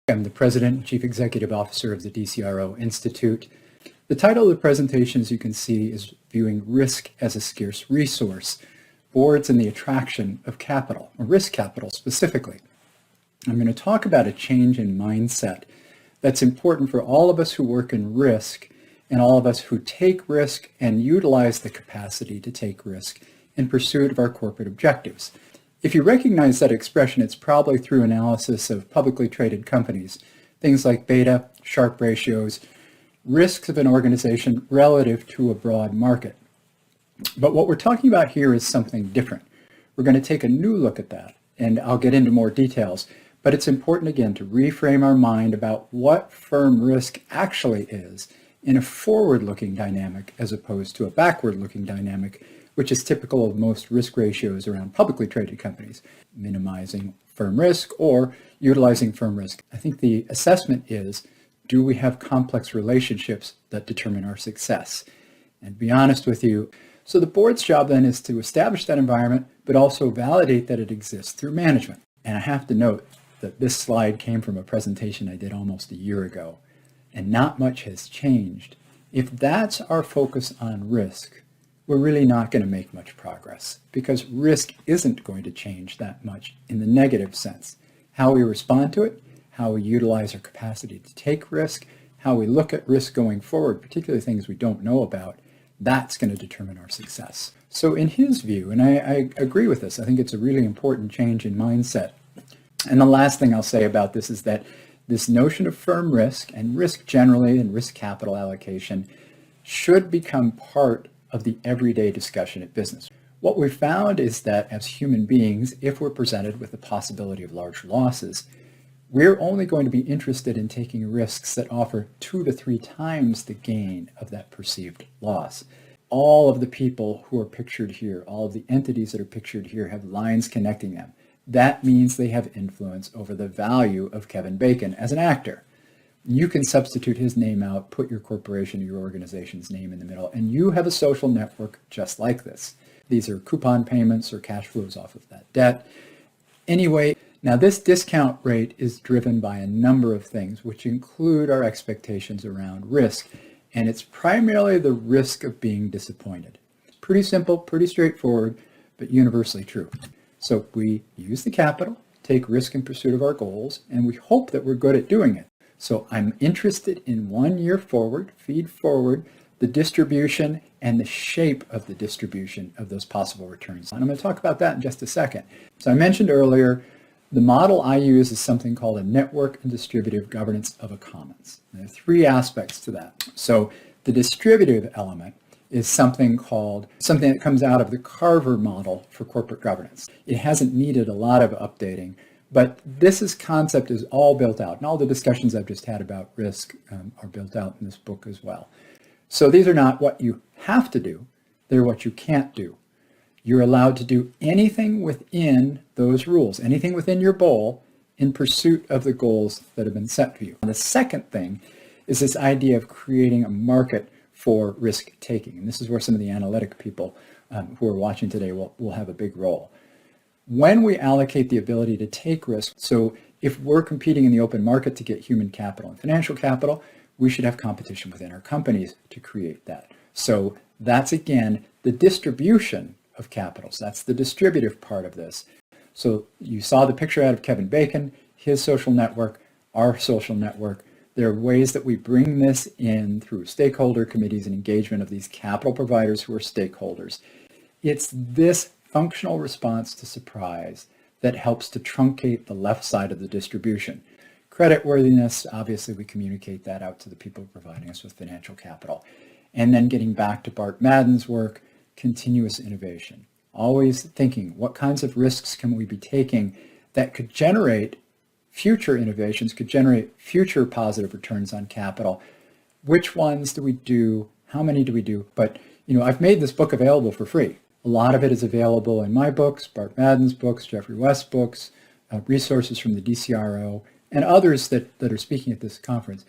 I'm the President and Chief Executive Officer of the DCRO Institute. The title of the presentation, as you can see, is Viewing Risk as a Scarce Resource, Boards and the Attraction of Capital, or risk capital specifically. I'm going to talk about a change in mindset that's important for all of us who work in risk and all of us who take risk and utilize the capacity to take risk in pursuit of our corporate objectives. If you recognize that expression, it's probably through analysis of publicly traded companies, things like beta, Sharpe ratios, risks of an organization relative to a broad market. But what we're talking about here is something different. We're going to take a new look at that, and I'll get into more details. But it's important, again, to reframe our mind about what firm risk actually is in a forward-looking dynamic as opposed to a backward-looking dynamic, which is typical of most risk ratios around publicly traded companies, minimizing firm risk or utilizing firm risk. I think the assessment is, do we have complex relationships that determine our success? And to be honest with you, so the board's job then is to establish that environment, but also validate that it exists through management. And I have to note that this slide came from a presentation I did almost a year ago, and not much has changed. If that's our focus on risk, we're really not going to make much progress because risk isn't going to change that much in the negative sense. How we respond to it, how we utilize our capacity to take risk, how we look at risk going forward, particularly things we don't know about, that's going to determine our success. So in his view, and I agree with this, I think it's a really important change in mindset. And the last thing I'll say about this is that this notion of firm risk and risk generally and risk capital allocation should become part of the everyday discussion at business. What we've found is that as human beings, if we're presented with the possibility of large losses, we're only going to be interested in taking risks that offer 2 to 3 times the gain of that perceived loss. All of the people who are pictured here, all of the entities that are pictured here have lines connecting them. That means they have influence over the value of Kevin Bacon as an actor. You can substitute his name out, put your corporation or your organization's name in the middle, and you have a social network just like this. These are coupon payments or cash flows off of that debt. Anyway, now this discount rate is driven by a number of things, which include our expectations around risk, and it's primarily the risk of being disappointed. It's pretty simple, pretty straightforward, but universally true. So we use the capital, take risk in pursuit of our goals, and we hope that we're good at doing it. So I'm interested in 1 year forward, feed forward, the distribution and the shape of the distribution of those possible returns. And I'm going to talk about that in just a second. So I mentioned earlier, the model I use is something called a network and distributive governance of a commons. And there are 3 aspects to that. So the distributive element is something that comes out of the Carver model for corporate governance. It hasn't needed a lot of updating, but this concept is all built out, and all the discussions I've just had about risk are built out in this book as well. So these are not what you have to do, they're what you can't do. You're allowed to do anything within those rules, anything within your bowl in pursuit of the goals that have been set for you. And the second thing is this idea of creating a market for risk taking. And this is where some of the analytic people who are watching today will have a big role. When we allocate the ability to take risk, so if we're competing in the open market to get human capital and financial capital, we should have competition within our companies to create that. So that's, again, the distribution of capitals. That's the distributive part of this. So you saw the picture out of Kevin Bacon, his social network, our social network. There are ways that we bring this in through stakeholder committees and engagement of these capital providers who are stakeholders. It's this functional response to surprise that helps to truncate the left side of the distribution. Creditworthiness, obviously we communicate that out to the people providing us with financial capital. And then getting back to Bart Madden's work, continuous innovation. Always thinking, what kinds of risks can we be taking that could generate future innovations, could generate future positive returns on capital? Which ones do we do? How many do we do? But, I've made this book available for free. A lot of it is available in my books, Bart Madden's books, Jeffrey West's books, resources from the DCRO, and others that are speaking at this conference.